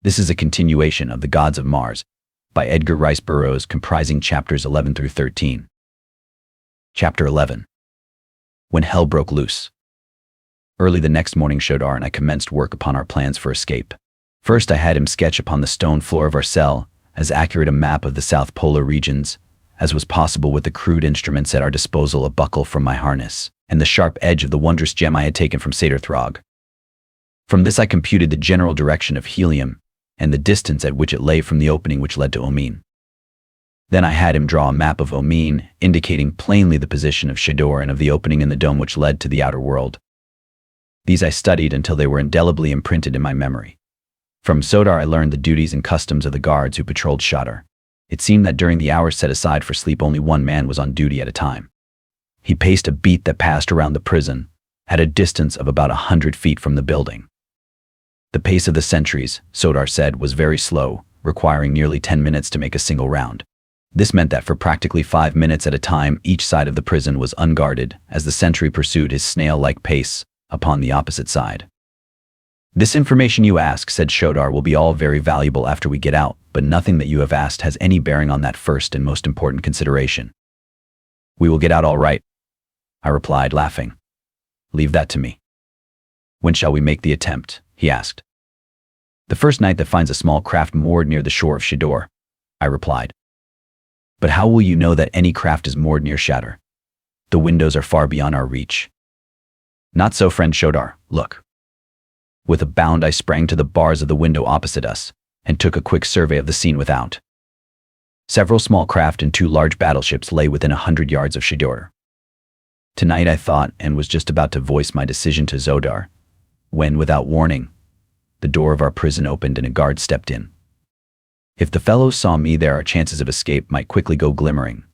This is a continuation of The Gods of Mars by Edgar Burroughs, comprising chapters 11 through 13. Chapter 11. When Hell Broke Loose. Early the next morning, Shodar and I commenced work upon our plans for escape. First, I had him sketch upon the stone floor of our cell as accurate a map of the South Polar regions as was possible with the crude instruments at our disposal, a buckle from my harness, and the sharp edge of the wondrous gem I had taken from Satyr Throg. From this I computed the general direction of helium and the distance at which it lay from the opening which led to Omine. Then I had him draw a map of Omine, indicating plainly the position of Shador and of the opening in the dome which led to the outer world. These I studied until they were indelibly imprinted in my memory. From Sodar I learned the duties and customs of the guards who patrolled Shadar. It seemed that during the hours set aside for sleep only one man was on duty at a time. He paced a beat that passed around the prison, at a distance of about 100 feet from the building. The pace of the sentries, Sodar said, was very slow, requiring nearly 10 minutes to make a single round. This meant that for practically 5 minutes at a time, each side of the prison was unguarded as the sentry pursued his snail-like pace upon the opposite side. This information you ask, said Shodar, will be all very valuable after we get out, but nothing that you have asked has any bearing on that first and most important consideration. We will get out all right, I replied, laughing. Leave that to me. When shall we make the attempt? He asked. The first night that finds a small craft moored near the shore of Shador, I replied. But how will you know that any craft is moored near Shador? The windows are far beyond our reach. Not so, friend Shodar, look. With a bound I sprang to the bars of the window opposite us and took a quick survey of the scene without. Several small craft and 2 large battleships lay within 100 yards of Shador. Tonight, I thought, and was just about to voice my decision to Sodar, when, without warning, the door of our prison opened and a guard stepped in. If the fellows saw me there, our chances of escape might quickly go glimmering,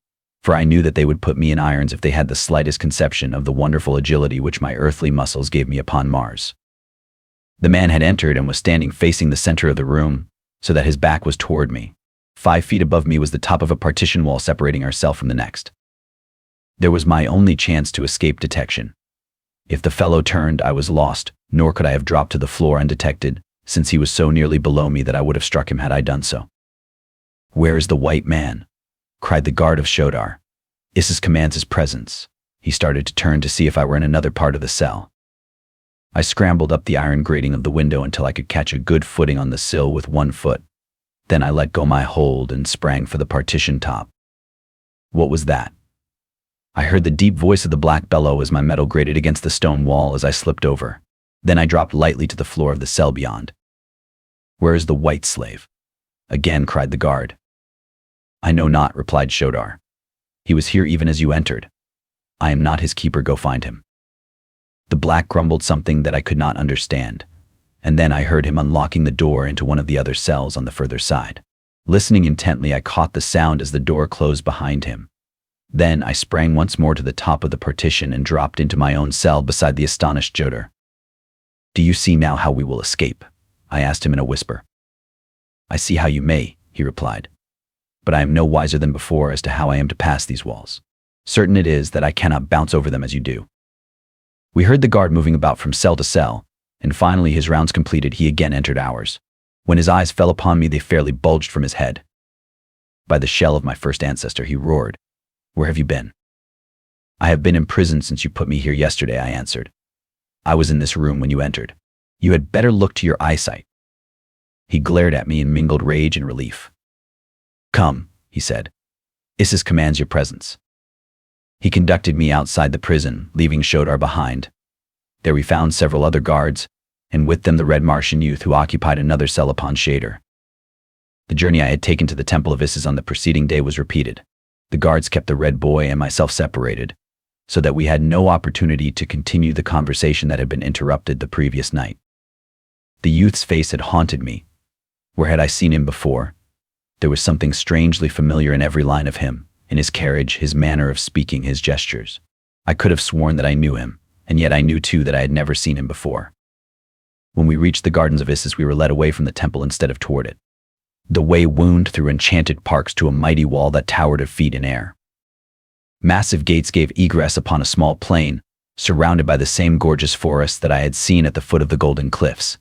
for I knew that they would put me in irons if they had the slightest conception of the wonderful agility which my earthly muscles gave me upon Mars. The man had entered and was standing facing the center of the room, so that his back was toward me. 5 feet above me was the top of a partition wall separating our cell from the next. There was my only chance to escape detection. If the fellow turned, I was lost, nor could I have dropped to the floor undetected, since he was so nearly below me that I would have struck him had I done so. Where is the white man? Cried the guard of Shodar. Isis commands his presence. He started to turn to see if I were in another part of the cell. I scrambled up the iron grating of the window until I could catch a good footing on the sill with 1 foot. Then I let go my hold and sprang for the partition top. What was that? I heard the deep voice of the black bellow as my metal grated against the stone wall as I slipped over. Then I dropped lightly to the floor of the cell beyond. Where is the white slave? Again cried the guard. I know not, replied Shodar. He was here even as you entered. I am not his keeper, go find him. The black grumbled something that I could not understand, and then I heard him unlocking the door into one of the other cells on the further side. Listening intently, I caught the sound as the door closed behind him. Then I sprang once more to the top of the partition and dropped into my own cell beside the astonished Shodar. Do you see now how we will escape? I asked him in a whisper. I see how you may, he replied, but I am no wiser than before as to how I am to pass these walls. Certain it is that I cannot bounce over them as you do. We heard the guard moving about from cell to cell, and finally, his rounds completed, he again entered ours. When his eyes fell upon me, they fairly bulged from his head. By the shell of my first ancestor, he roared. Where have you been? I have been in prison since you put me here yesterday, I answered. I was in this room when you entered. You had better look to your eyesight. He glared at me in mingled rage and relief. Come, he said. Isis commands your presence. He conducted me outside the prison, leaving Shodar behind. There we found several other guards, and with them the red Martian youth who occupied another cell upon Shador. The journey I had taken to the temple of Isis on the preceding day was repeated. The guards kept the red boy and myself separated, so that we had no opportunity to continue the conversation that had been interrupted the previous night. The youth's face had haunted me. Where had I seen him before? There was something strangely familiar in every line of him, in his carriage, his manner of speaking, his gestures. I could have sworn that I knew him, and yet I knew too that I had never seen him before. When we reached the gardens of Isis, we were led away from the temple instead of toward it. The way wound through enchanted parks to a mighty wall that towered a feet in air. Massive gates gave egress upon a small plain, surrounded by the same gorgeous forest that I had seen at the foot of the Golden Cliffs.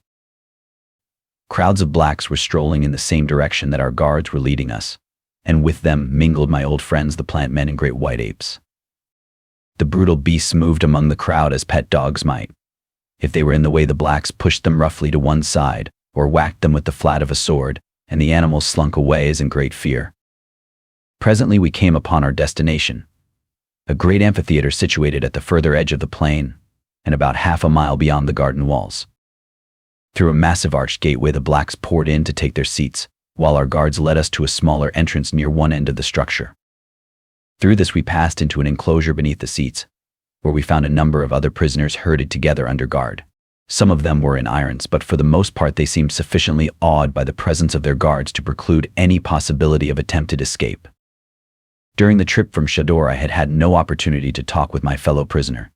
Crowds of blacks were strolling in the same direction that our guards were leading us, and with them mingled my old friends the plant men and great white apes. The brutal beasts moved among the crowd as pet dogs might. If they were in the way, the blacks pushed them roughly to one side, or whacked them with the flat of a sword, and the animals slunk away as in great fear. Presently we came upon our destination, a great amphitheater situated at the further edge of the plain, and about half a mile beyond the garden walls. Through a massive arched gateway the blacks poured in to take their seats, while our guards led us to a smaller entrance near one end of the structure. Through this we passed into an enclosure beneath the seats, where we found a number of other prisoners herded together under guard. Some of them were in irons, but for the most part they seemed sufficiently awed by the presence of their guards to preclude any possibility of attempted escape. During the trip from Chador I had had no opportunity to talk with my fellow prisoner,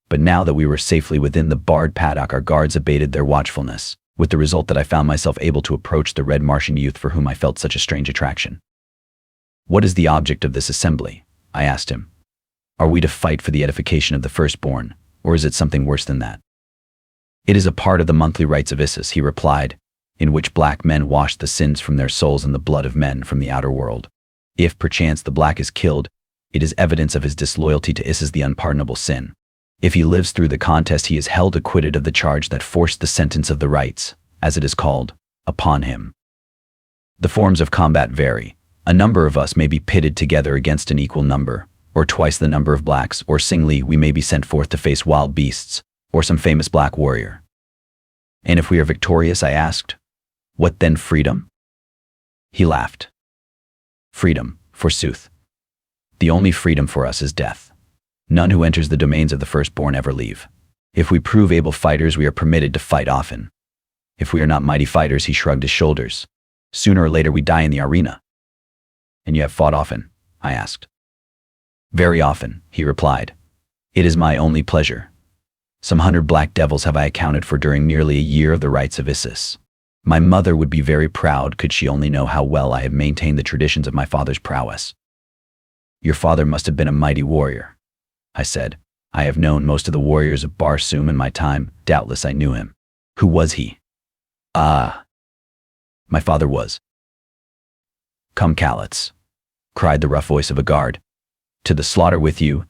but now that we were safely within the barred paddock our guards abated their watchfulness, with the result that I found myself able to approach the red Martian youth for whom I felt such a strange attraction. "What is the object of this assembly?" I asked him. "Are we to fight for the edification of the firstborn, or is it something worse than that?" "It is a part of the monthly rites of Isis," he replied, "in which black men wash the sins from their souls and the blood of men from the outer world. If, perchance, the black is killed, it is evidence of his disloyalty to Isis, the unpardonable sin. If he lives through the contest, he is held acquitted of the charge that forced the sentence of the rites, as it is called, upon him. The forms of combat vary. A number of us may be pitted together against an equal number, or twice the number of blacks, or singly we may be sent forth to face wild beasts, or some famous black warrior." "And if we are victorious," I asked, "what then freedom?" He laughed. "Freedom, forsooth. The only freedom for us is death. None who enters the domains of the firstborn ever leave. If we prove able fighters, we are permitted to fight often. If we are not mighty fighters," he shrugged his shoulders, "sooner or later we die in the arena." "And you have fought often?" I asked. "Very often," he replied. "It is my only pleasure. Some 100 black devils have I accounted for during nearly a year of the rites of Isis. My mother would be very proud could she only know how well I have maintained the traditions of my father's prowess." "Your father must have been a mighty warrior," I said. "I have known most of the warriors of Barsoom in my time. Doubtless I knew him." "Who was he?" "Ah, my father was." "Come, Callets," cried the rough voice of a guard. "To the slaughter with you."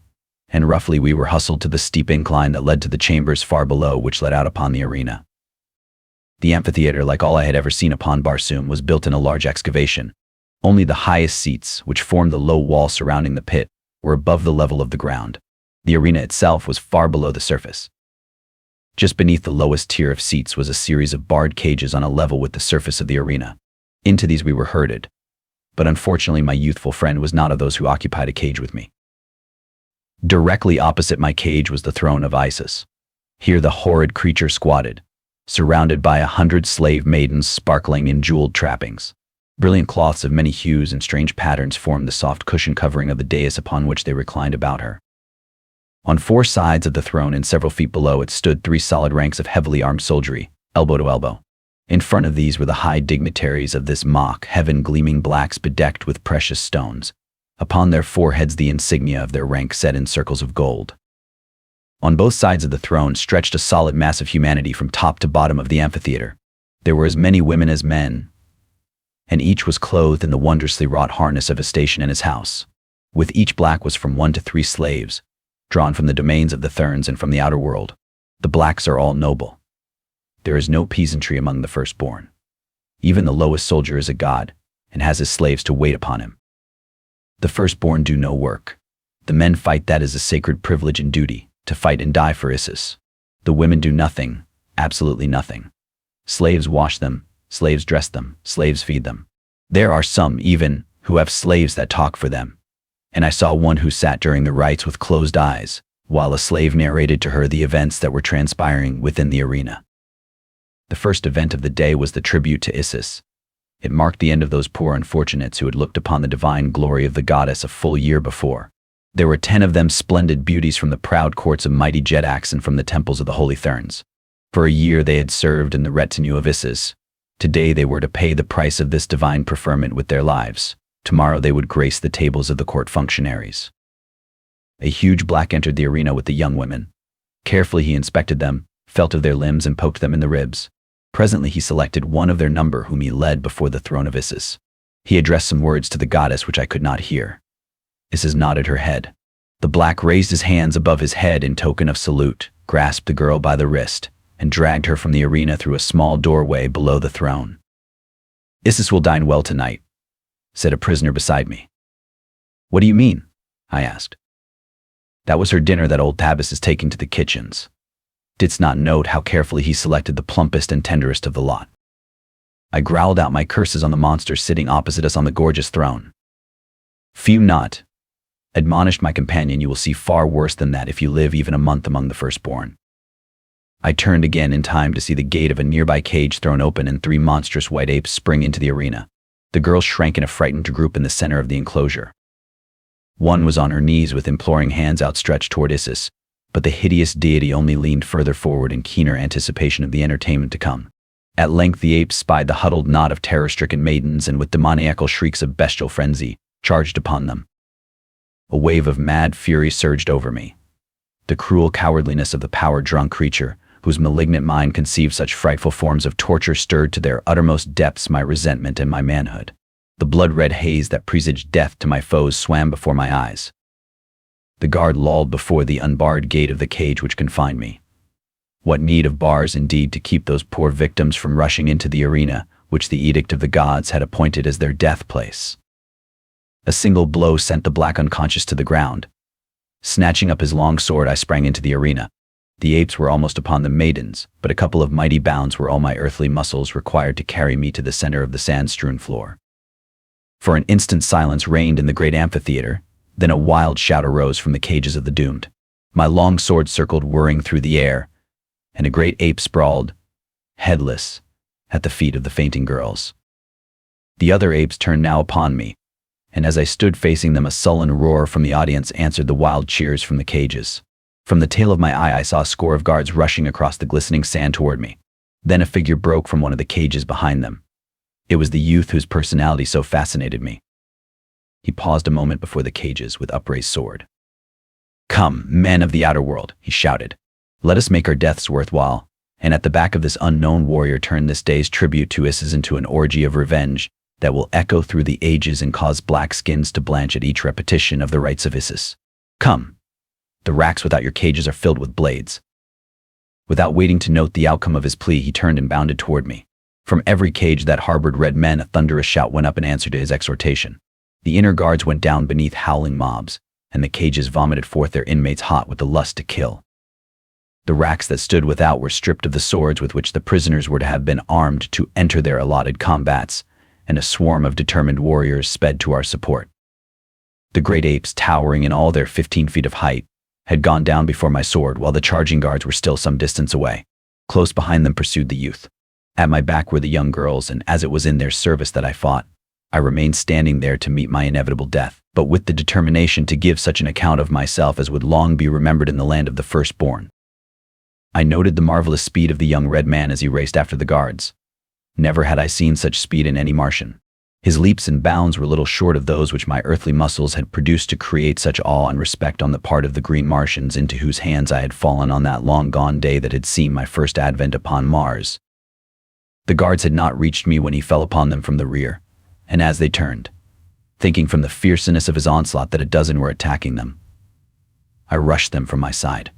And roughly we were hustled to the steep incline that led to the chambers far below, which led out upon the arena. The amphitheater, like all I had ever seen upon Barsoom, was built in a large excavation. Only the highest seats, which formed the low wall surrounding the pit, were above the level of the ground. The arena itself was far below the surface. Just beneath the lowest tier of seats was a series of barred cages on a level with the surface of the arena. Into these we were herded, but unfortunately my youthful friend was not of those who occupied a cage with me. Directly opposite my cage was the throne of Isis. Here the horrid creature squatted, surrounded by 100 slave maidens sparkling in jeweled trappings. Brilliant cloths of many hues and strange patterns formed the soft cushion covering of the dais upon which they reclined about her. On 4 sides of the throne and several feet below it stood 3 solid ranks of heavily armed soldiery, elbow to elbow. In front of these were the high dignitaries of this mock heaven, gleaming blacks bedecked with precious stones. Upon their foreheads the insignia of their rank set in circles of gold. On both sides of the throne stretched a solid mass of humanity from top to bottom of the amphitheater. There were as many women as men, and each was clothed in the wondrously wrought harness of his station in his house. With each black was from 1 to 3 slaves, drawn from the domains of the Therns and from the outer world. The blacks are all noble. There is no peasantry among the firstborn. Even the lowest soldier is a god, and has his slaves to wait upon him. The firstborn do no work. The men fight, that is a sacred privilege and duty, to fight and die for Isis. The women do nothing, absolutely nothing. Slaves wash them, slaves dress them, slaves feed them. There are some, even, who have slaves that talk for them. And I saw one who sat during the rites with closed eyes, while a slave narrated to her the events that were transpiring within the arena. The first event of the day was the tribute to Isis. It marked the end of those poor unfortunates who had looked upon the divine glory of the goddess a full year before. There were 10 of them, splendid beauties from the proud courts of mighty Jedaks and from the temples of the holy Therns. For a year they had served in the retinue of Isis. Today they were to pay the price of this divine preferment with their lives. Tomorrow they would grace the tables of the court functionaries. A huge black entered the arena with the young women. Carefully he inspected them, felt of their limbs and poked them in the ribs. Presently he selected one of their number whom he led before the throne of Isis. He addressed some words to the goddess which I could not hear. Isis nodded her head. The black raised his hands above his head in token of salute, grasped the girl by the wrist, and dragged her from the arena through a small doorway below the throne. "Isis will dine well tonight," said a prisoner beside me. "What do you mean?" I asked. "That was her dinner that old Tabis is taking to the kitchens. Didst not note how carefully he selected the plumpest and tenderest of the lot?" I growled out my curses on the monster sitting opposite us on the gorgeous throne. "Fume not," admonished my companion. "You will see far worse than that if you live even a month among the firstborn." I turned again in time to see the gate of a nearby cage thrown open and 3 monstrous white apes spring into the arena. The girls shrank in a frightened group in the center of the enclosure. One was on her knees with imploring hands outstretched toward Isis, but the hideous deity only leaned further forward in keener anticipation of the entertainment to come. At length the apes spied the huddled knot of terror-stricken maidens and with demoniacal shrieks of bestial frenzy, charged upon them. A wave of mad fury surged over me. The cruel cowardliness of the power-drunk creature, whose malignant mind conceived such frightful forms of torture, stirred to their uttermost depths my resentment and my manhood. The blood-red haze that presaged death to my foes swam before my eyes. The guard lolled before the unbarred gate of the cage which confined me. What need of bars indeed to keep those poor victims from rushing into the arena, which the edict of the gods had appointed as their death place? A single blow sent the black unconscious to the ground. Snatching up his long sword, I sprang into the arena. The apes were almost upon the maidens, but a couple of mighty bounds were all my earthly muscles required to carry me to the center of the sand-strewn floor. For an instant silence reigned in the great amphitheater, then a wild shout arose from the cages of the doomed. My long sword circled whirring through the air, and a great ape sprawled, headless, at the feet of the fainting girls. The other apes turned now upon me, and as I stood facing them, a sullen roar from the audience answered the wild cheers from the cages. From the tail of my eye I saw a score of guards rushing across the glistening sand toward me. Then a figure broke from one of the cages behind them. It was the youth whose personality so fascinated me. He paused a moment before the cages with upraised sword. "Come, men of the outer world," he shouted. "Let us make our deaths worthwhile, and at the back of this unknown warrior turn this day's tribute to Isis into an orgy of revenge that will echo through the ages and cause black skins to blanch at each repetition of the rites of Isis. Come. The racks without your cages are filled with blades." Without waiting to note the outcome of his plea, he turned and bounded toward me. From every cage that harbored red men, a thunderous shout went up in answer to his exhortation. The inner guards went down beneath howling mobs, and the cages vomited forth their inmates hot with the lust to kill. The racks that stood without were stripped of the swords with which the prisoners were to have been armed to enter their allotted combats, and a swarm of determined warriors sped to our support. The great apes, towering in all their 15 feet of height, had gone down before my sword, while the charging guards were still some distance away. Close behind them pursued the youth. At my back were the young girls, and as it was in their service that I fought, I remained standing there to meet my inevitable death, but with the determination to give such an account of myself as would long be remembered in the land of the firstborn. I noted the marvelous speed of the young red man as he raced after the guards. Never had I seen such speed in any Martian. His leaps and bounds were little short of those which my earthly muscles had produced to create such awe and respect on the part of the green Martians into whose hands I had fallen on that long-gone day that had seen my first advent upon Mars. The guards had not reached me when he fell upon them from the rear, and as they turned, thinking from the fierceness of his onslaught that a dozen were attacking them, I rushed them from my side.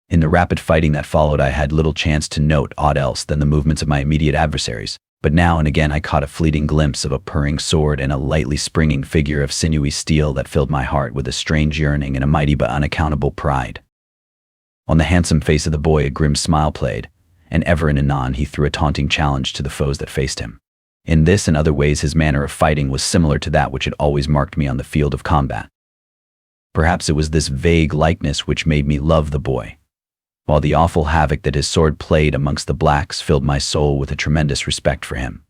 In the rapid fighting that followed, I had little chance to note aught else than the movements of my immediate adversaries, but now and again I caught a fleeting glimpse of a purring sword and a lightly springing figure of sinewy steel that filled my heart with a strange yearning and a mighty but unaccountable pride. On the handsome face of the boy a grim smile played, and ever and anon he threw a taunting challenge to the foes that faced him. In this and other ways his manner of fighting was similar to that which had always marked me on the field of combat. Perhaps it was this vague likeness which made me love the boy, while the awful havoc that his sword played amongst the blacks filled my soul with a tremendous respect for him.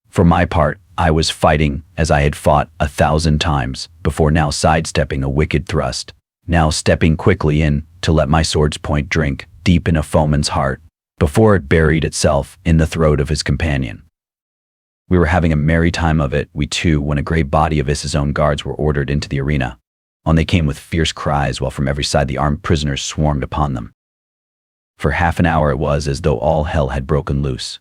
For my part, I was fighting as I had fought 1,000 times before, now sidestepping a wicked thrust, now stepping quickly in to let my sword's point drink deep in a foeman's heart before it buried itself in the throat of his companion. We were having a merry time of it, we two, when a great body of Issa's own guards were ordered into the arena. On they came with fierce cries, while from every side the armed prisoners swarmed upon them. For half an hour it was as though all hell had broken loose.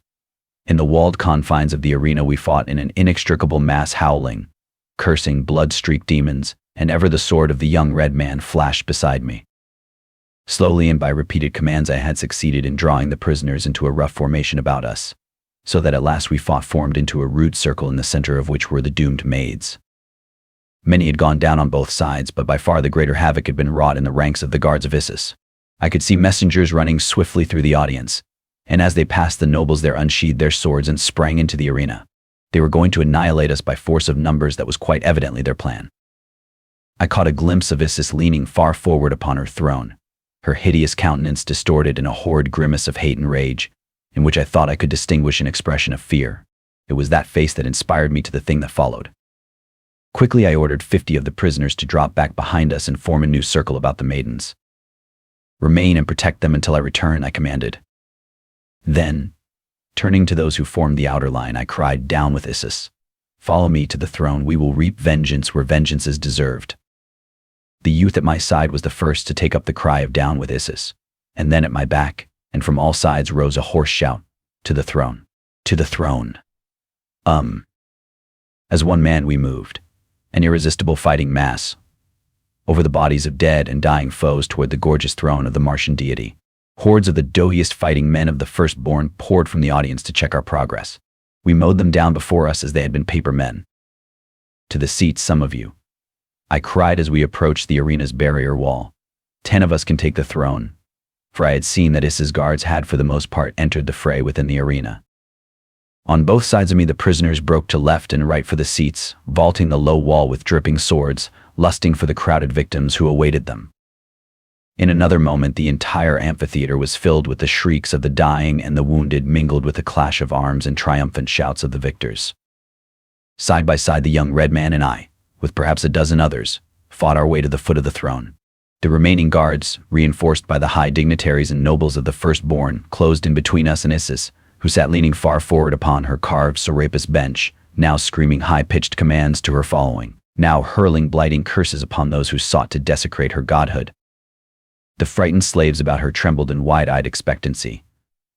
In the walled confines of the arena we fought in an inextricable mass, howling, cursing blood-streaked demons, and ever the sword of the young red man flashed beside me. Slowly and by repeated commands I had succeeded in drawing the prisoners into a rough formation about us, so that at last we formed into a rude circle in the center of which were the doomed maids. Many had gone down on both sides, but by far the greater havoc had been wrought in the ranks of the guards of Isis. I could see messengers running swiftly through the audience, and as they passed the nobles there unsheathed their swords and sprang into the arena. They were going to annihilate us by force of numbers. That was quite evidently their plan. I caught a glimpse of Isis leaning far forward upon her throne, her hideous countenance distorted in a horrid grimace of hate and rage, in which I thought I could distinguish an expression of fear. It was that face that inspired me to the thing that followed. Quickly I ordered 50 of the prisoners to drop back behind us and form a new circle about the maidens. "Remain and protect them until I return," I commanded. Then, turning to those who formed the outer line, I cried, "Down with Isis! Follow me to the throne. We will reap vengeance where vengeance is deserved." The youth at my side was the first to take up the cry of "Down with Isis," and then at my back, and from all sides rose a hoarse shout, "To the throne! To the throne!" As one man we moved, an irresistible fighting mass, over the bodies of dead and dying foes toward the gorgeous throne of the Martian deity. Hordes of the doughtiest fighting men of the firstborn poured from the audience to check our progress. We mowed them down before us as they had been paper men. "To the seats, some of you," I cried as we approached the arena's barrier wall. 10 of us can take the throne," for I had seen that Issa's guards had for the most part entered the fray within the arena. On both sides of me the prisoners broke to left and right for the seats, vaulting the low wall with dripping swords, lusting for the crowded victims who awaited them. In another moment the entire amphitheater was filled with the shrieks of the dying and the wounded, mingled with the clash of arms and triumphant shouts of the victors. Side by side the young red man and I, with perhaps a dozen others, fought our way to the foot of the throne. The remaining guards, reinforced by the high dignitaries and nobles of the firstborn, closed in between us and Isis, who sat leaning far forward upon her carved Serapis bench, now screaming high-pitched commands to her following, now hurling blighting curses upon those who sought to desecrate her godhood. The frightened slaves about her trembled in wide-eyed expectancy,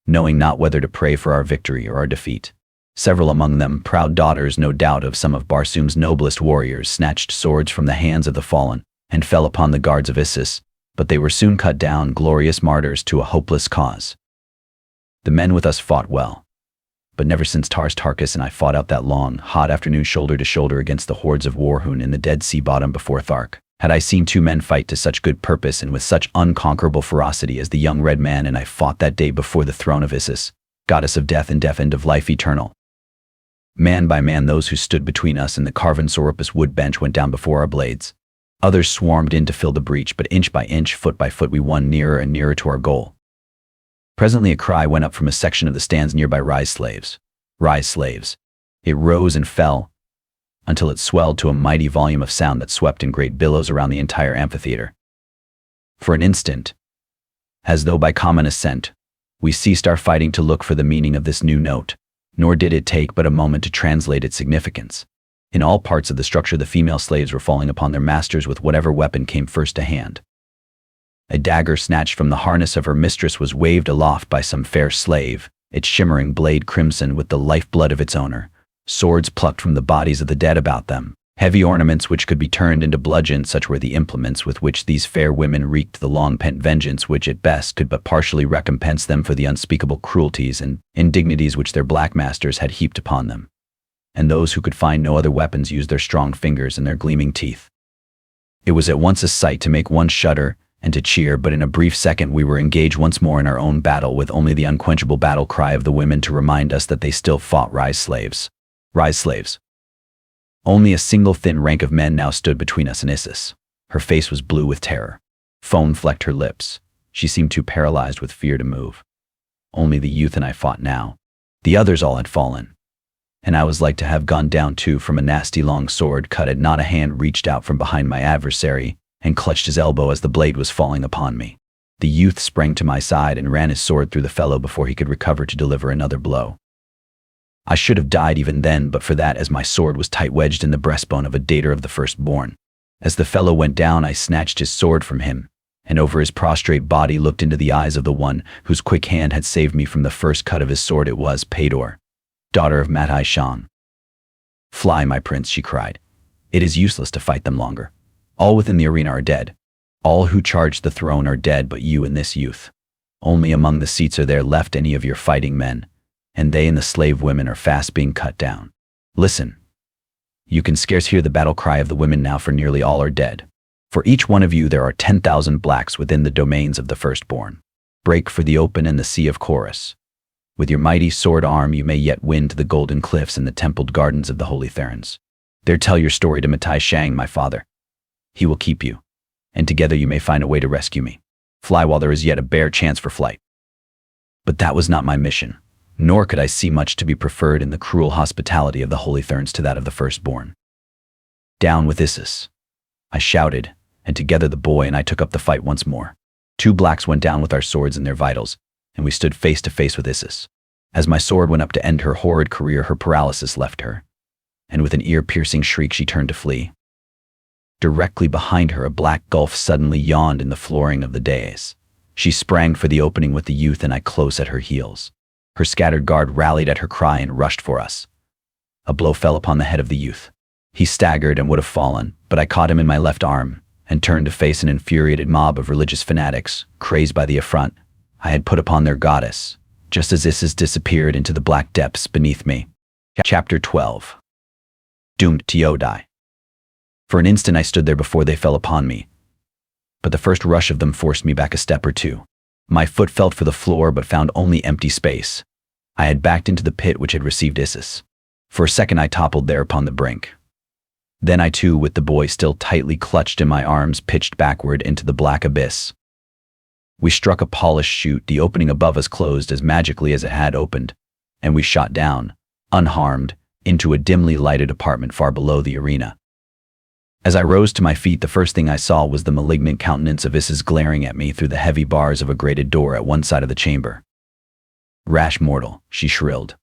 knowing not whether to pray for our victory or our defeat. Several among them, proud daughters no doubt of some of Barsoom's noblest warriors, snatched swords from the hands of the fallen and fell upon the guards of Isis, but they were soon cut down, glorious martyrs to a hopeless cause. The men with us fought well, but never since Tarkas and I fought out that long, hot afternoon shoulder to shoulder against the hordes of Warhoon in the Dead Sea bottom before Thark, had I seen two men fight to such good purpose and with such unconquerable ferocity as the young red man and I fought that day before the throne of Isis, goddess of death and of life eternal. Man by man those who stood between us and the carven Serapis wood bench went down before our blades. Others swarmed in to fill the breach, but inch by inch, foot by foot we won nearer and nearer to our goal. Presently a cry went up from a section of the stands nearby, "Rise, slaves! Rise, slaves!" It rose and fell, until it swelled to a mighty volume of sound that swept in great billows around the entire amphitheater. For an instant, as though by common assent, we ceased our fighting to look for the meaning of this new note, nor did it take but a moment to translate its significance. In all parts of the structure the female slaves were falling upon their masters with whatever weapon came first to hand. A dagger snatched from the harness of her mistress was waved aloft by some fair slave, its shimmering blade crimson with the lifeblood of its owner. Swords plucked from the bodies of the dead about them, heavy ornaments which could be turned into bludgeons, such were the implements with which these fair women wreaked the long-pent vengeance which at best could but partially recompense them for the unspeakable cruelties and indignities which their black masters had heaped upon them. And those who could find no other weapons used their strong fingers and their gleaming teeth. It was at once a sight to make one shudder and to cheer, but in a brief second we were engaged once more in our own battle, with only the unquenchable battle cry of the women to remind us that they still fought. "Rise, slaves! Rise, slaves!" Only a single thin rank of men now stood between us and Isis. Her face was blue with terror. Foam flecked her lips. She seemed too paralyzed with fear to move. Only the youth and I fought now. The others all had fallen, and I was like to have gone down too. From a nasty long sword cut had not a hand reached out from behind my adversary and clutched his elbow as the blade was falling upon me. The youth sprang to my side and ran his sword through the fellow before he could recover to deliver another blow. I should have died even then, but for that, as my sword was tight wedged in the breastbone of a dater of the firstborn. As the fellow went down, I snatched his sword from him and over his prostrate body looked into the eyes of the one whose quick hand had saved me from the first cut of his sword. It was Pador, daughter of Matai Shang. "Fly, my prince," she cried. "It is useless to fight them longer. All within the arena are dead. All who charged the throne are dead but you and this youth. Only among the seats are there left any of your fighting men, and they and the slave women are fast being cut down. Listen. You can scarce hear the battle cry of the women now, for nearly all are dead. For each one of you there are 10,000 blacks within the domains of the firstborn. Break for the open and the sea of Chorus. With your mighty sword arm you may yet win to the golden cliffs and the templed gardens of the holy Therans. There tell your story to Matai Shang, my father. He will keep you, and together you may find a way to rescue me. Fly while there is yet a bare chance for flight." But that was not my mission, nor could I see much to be preferred in the cruel hospitality of the holy Therans to that of the firstborn. "Down with Isis," I shouted, and together the boy and I took up the fight once more. 2 blacks went down with our swords in their vitals, and we stood face to face with Isis. As my sword went up to end her horrid career, her paralysis left her, and with an ear-piercing shriek she turned to flee. Directly behind her, a black gulf suddenly yawned in the flooring of the dais. She sprang for the opening with the youth and I close at her heels. Her scattered guard rallied at her cry and rushed for us. A blow fell upon the head of the youth. He staggered and would have fallen, but I caught him in my left arm and turned to face an infuriated mob of religious fanatics, crazed by the affront I had put upon their goddess, just as Isis disappeared into the black depths beneath me. Chapter 12. Doomed to die. For an instant I stood there before they fell upon me, but the first rush of them forced me back a step or two. My foot felt for the floor but found only empty space. I had backed into the pit which had received Isis. For a second I toppled there upon the brink. Then I too, with the boy still tightly clutched in my arms, pitched backward into the black abyss. We struck a polished chute, the opening above us closed as magically as it had opened, and we shot down, unharmed, into a dimly lighted apartment far below the arena. As I rose to my feet, the first thing I saw was the malignant countenance of Isis glaring at me through the heavy bars of a grated door at one side of the chamber. "Rash mortal," she shrilled,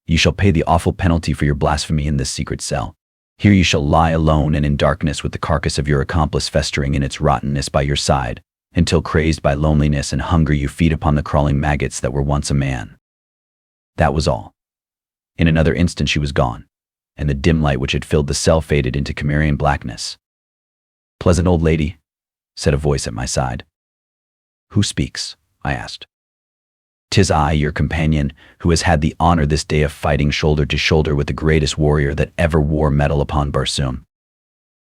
"you shall pay the awful penalty for your blasphemy in this secret cell. Here you shall lie alone and in darkness with the carcass of your accomplice festering in its rottenness by your side, until crazed by loneliness and hunger you feed upon the crawling maggots that were once a man." That was all. In another instant she was gone, and the dim light which had filled the cell faded into Cimmerian blackness. "Pleasant old lady," said a voice at my side. "Who speaks?" I asked. "'Tis I, your companion, who has had the honor this day of fighting shoulder to shoulder with the greatest warrior that ever wore metal upon Barsoom."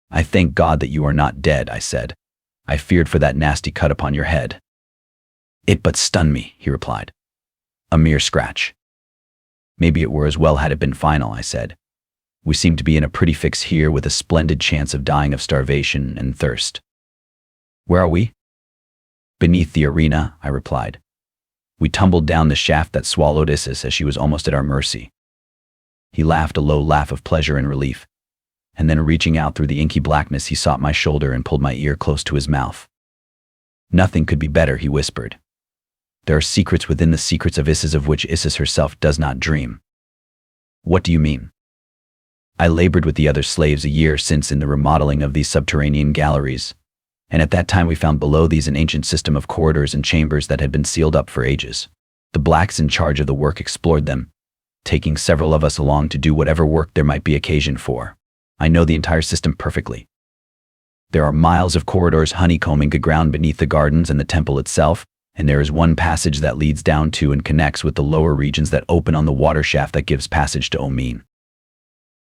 "I thank God that you are not dead," I said. "I feared for that nasty cut upon your head." "It but stunned me," he replied. "A mere scratch." "Maybe it were as well had it been final," I said. "We seem to be in a pretty fix here, with a splendid chance of dying of starvation and thirst." "Where are we?" "Beneath the arena," I replied. "We tumbled down the shaft that swallowed Isis as she was almost at our mercy." He laughed a low laugh of pleasure and relief, and then reaching out through the inky blackness he sought my shoulder and pulled my ear close to his mouth. "Nothing could be better," he whispered. "There are secrets within the secrets of Isis of which Isis herself does not dream." "What do you mean?" "I labored with the other slaves a year since in the remodeling of these subterranean galleries, and at that time we found below these an ancient system of corridors and chambers that had been sealed up for ages. The blacks in charge of the work explored them, taking several of us along to do whatever work there might be occasion for. I know the entire system perfectly. There are miles of corridors honeycombing the ground beneath the gardens and the temple itself, and there is one passage that leads down to and connects with the lower regions that open on the water shaft that gives passage to Omin.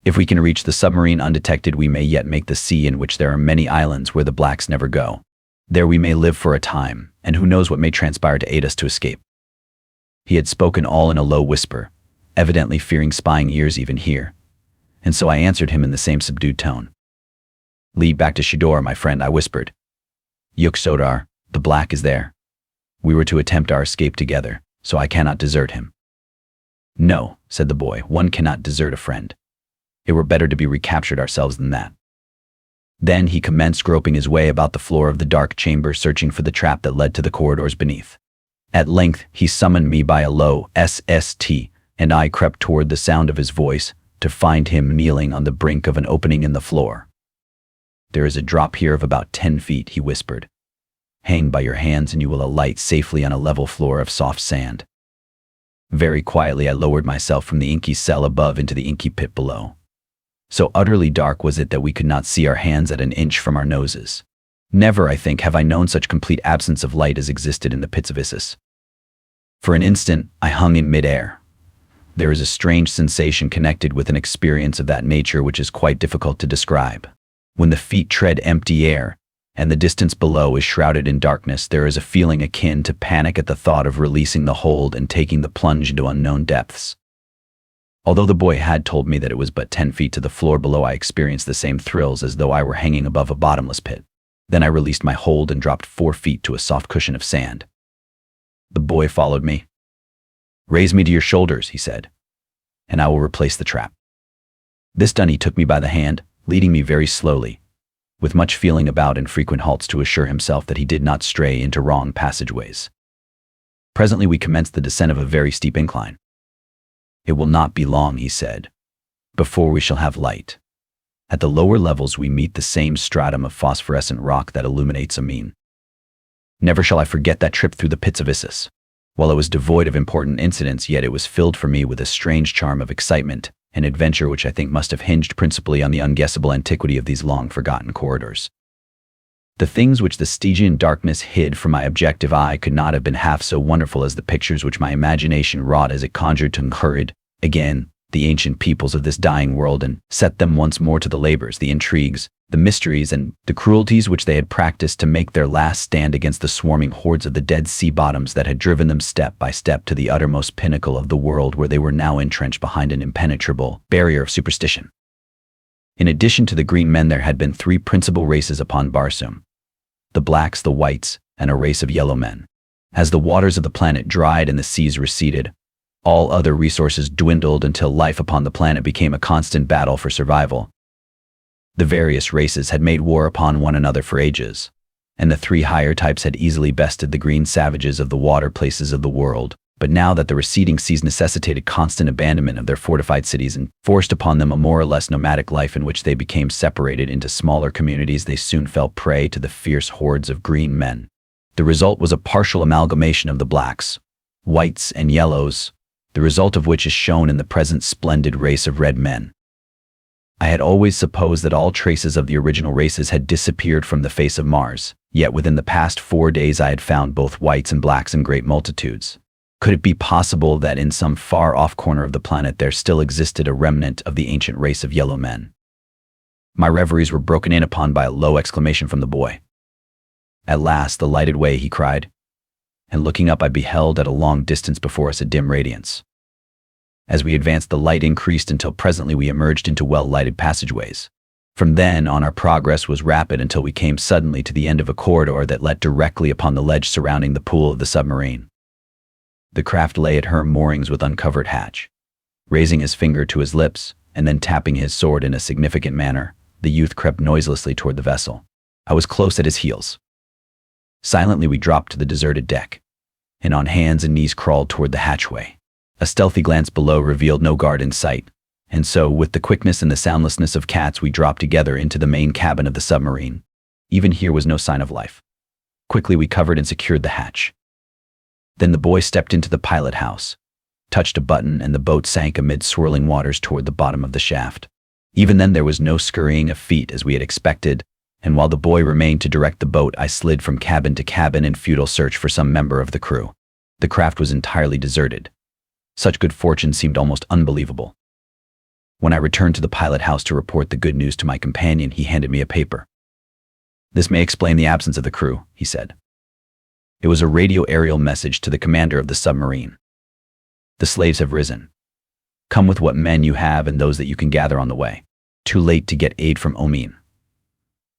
If we can reach the submarine undetected, we may yet make the sea, in which there are many islands where the blacks never go. There we may live for a time, and who knows what may transpire to aid us to escape." He had spoken all in a low whisper, evidently fearing spying ears even here, and so I answered him in the same subdued tone. "Lead back to Shidor, my friend," I whispered. "Yuk Sodar, the black is there. We were to attempt our escape together, so I cannot desert him." "No," said the boy, "one cannot desert a friend. It were better to be recaptured ourselves than that." Then he commenced groping his way about the floor of the dark chamber, searching for the trap that led to the corridors beneath. At length he summoned me by a low SST, and I crept toward the sound of his voice, to find him kneeling on the brink of an opening in the floor. "There is a drop here of about 10 feet, he whispered. Hang by your hands and you will alight safely on a level floor of soft sand. Very quietly I lowered myself from the inky cell above into the inky pit below. So utterly dark was it that we could not see our hands at an inch from our noses. Never, I think, have I known such complete absence of light as existed in the pits of Issus. For an instant, I hung in midair. There is a strange sensation connected with an experience of that nature which is quite difficult to describe. When the feet tread empty air, and the distance below is shrouded in darkness, there is a feeling akin to panic at the thought of releasing the hold and taking the plunge into unknown depths. Although the boy had told me that it was but 10 feet to the floor below, I experienced the same thrills as though I were hanging above a bottomless pit. Then I released my hold and dropped 4 feet to a soft cushion of sand. The boy followed me. "Raise me to your shoulders," he said, "and I will replace the trap." This done, he took me by the hand, leading me very slowly, with much feeling about and frequent halts to assure himself that he did not stray into wrong passageways. Presently we commenced the descent of a very steep incline. "It will not be long," he said, "before we shall have light. At the lower levels we meet the same stratum of phosphorescent rock that illuminates Amin. Never shall I forget that trip through the pits of Issus. While it was devoid of important incidents, yet it was filled for me with a strange charm of excitement and adventure which I think must have hinged principally on the unguessable antiquity of these long-forgotten corridors. The things which the Stygian darkness hid from my objective eye could not have been half so wonderful as the pictures which my imagination wrought as it conjured to encourage, again, the ancient peoples of this dying world and set them once more to the labors, the intrigues, the mysteries, and the cruelties which they had practiced to make their last stand against the swarming hordes of the dead sea bottoms that had driven them step by step to the uttermost pinnacle of the world, where they were now entrenched behind an impenetrable barrier of superstition. In addition to the green men, there had been 3 principal races upon Barsoom: the blacks, the whites, and a race of yellow men. As the waters of the planet dried and the seas receded, all other resources dwindled until life upon the planet became a constant battle for survival. The various races had made war upon one another for ages, and the 3 higher types had easily bested the green savages of the water places of the world. But now that the receding seas necessitated constant abandonment of their fortified cities and forced upon them a more or less nomadic life in which they became separated into smaller communities, they soon fell prey to the fierce hordes of green men. The result was a partial amalgamation of the blacks, whites, and yellows, the result of which is shown in the present splendid race of red men. I had always supposed that all traces of the original races had disappeared from the face of Mars, yet within the past 4 days I had found both whites and blacks in great multitudes. Could it be possible that in some far-off corner of the planet there still existed a remnant of the ancient race of yellow men? My reveries were broken in upon by a low exclamation from the boy. "At last, the lighted way," he cried, and looking up I beheld at a long distance before us a dim radiance. As we advanced, the light increased until presently we emerged into well-lighted passageways. From then on our progress was rapid until we came suddenly to the end of a corridor that led directly upon the ledge surrounding the pool of the submarine. The craft lay at her moorings with uncovered hatch. Raising his finger to his lips, and then tapping his sword in a significant manner, the youth crept noiselessly toward the vessel. I was close at his heels. Silently we dropped to the deserted deck, and on hands and knees crawled toward the hatchway. A stealthy glance below revealed no guard in sight, and so, with the quickness and the soundlessness of cats, we dropped together into the main cabin of the submarine. Even here was no sign of life. Quickly we covered and secured the hatch. Then the boy stepped into the pilot house, touched a button, and the boat sank amid swirling waters toward the bottom of the shaft. Even then there was no scurrying of feet as we had expected, and while the boy remained to direct the boat, I slid from cabin to cabin in futile search for some member of the crew. The craft was entirely deserted. Such good fortune seemed almost unbelievable. When I returned to the pilot house to report the good news to my companion, he handed me a paper. "This may explain the absence of the crew," he said. It was a radio aerial message to the commander of the submarine. "The slaves have risen. Come with what men you have and those that you can gather on the way. Too late to get aid from Omin.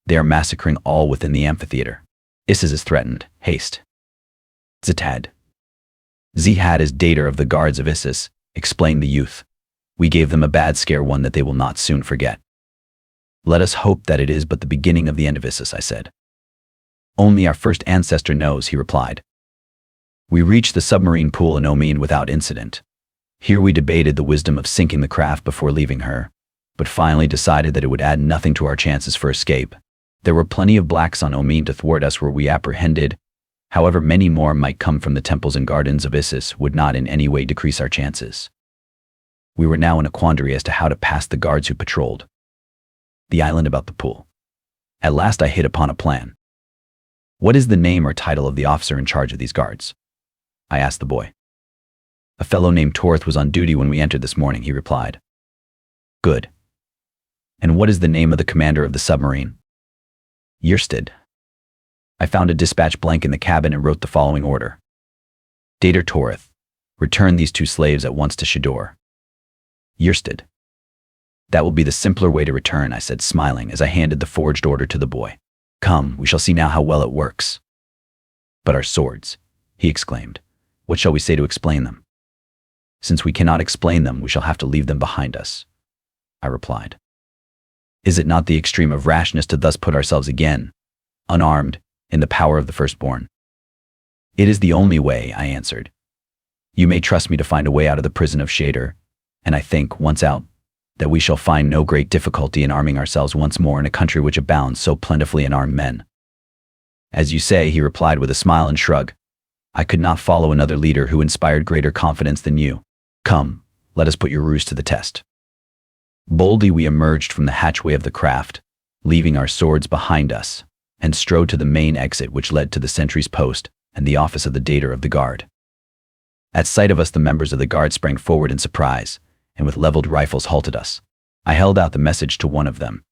They are massacring all within the amphitheater. Issus is threatened. Haste." "Zitad." "Zihad is dater of the guards of Issus," explained the youth. "We gave them a bad scare, one that they will not soon forget." "Let us hope that it is but the beginning of the end of Issus," I said. "Only our first ancestor knows," he replied. We reached the submarine pool in Omin without incident. Here we debated the wisdom of sinking the craft before leaving her, but finally decided that it would add nothing to our chances for escape, There were plenty of blacks on Omin to thwart us were we apprehended. However many more might come from the temples and gardens of Isis would not in any way decrease our chances. We were now in a quandary as to how to pass the guards who patrolled the island about the pool. At last I hit upon a plan. "What is the name or title of the officer in charge of these guards?" I asked the boy. "A fellow named Torth was on duty when we entered this morning," he replied. "Good. And what is the name of the commander of the submarine?" "Yersted." I found a dispatch blank in the cabin and wrote the following order. "Dater Torth, return these 2 slaves at once to Shador. Yersted." "That will be the simpler way to return," I said, smiling as I handed the forged order to the boy. "Come, we shall see now how well it works." "But our swords," he exclaimed. "What shall we say to explain them?" "Since we cannot explain them, we shall have to leave them behind us," I replied. "Is it not the extreme of rashness to thus put ourselves again, unarmed, in the power of the firstborn?" "It is the only way," I answered. "You may trust me to find a way out of the prison of Shader, and I think, once out, that we shall find no great difficulty in arming ourselves once more in a country which abounds so plentifully in armed men." "As you say," he replied with a smile and shrug. "I could not follow another leader who inspired greater confidence than you. Come, let us put your ruse to the test." Boldly we emerged from the hatchway of the craft, leaving our swords behind us, and strode to the main exit which led to the sentry's post and the office of the dater of the guard. At sight of us, the members of the guard sprang forward in surprise, and with leveled rifles halted us. I held out the message to one of them.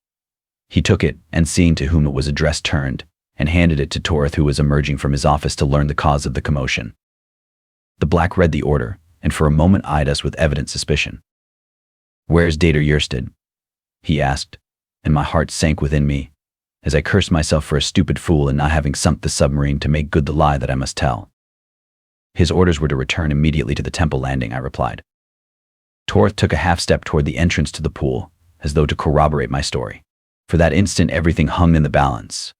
He took it, and seeing to whom it was addressed, turned and handed it to Torth, who was emerging from his office to learn the cause of the commotion. The black read the order, and for a moment eyed us with evident suspicion. "Where's Dater Yersted?" he asked, and my heart sank within me, as I cursed myself for a stupid fool in not having sunk the submarine to make good the lie that I must tell. "His orders were to return immediately to the temple landing," I replied. Torth took a half-step toward the entrance to the pool, as though to corroborate my story. For that instant everything hung in the balance.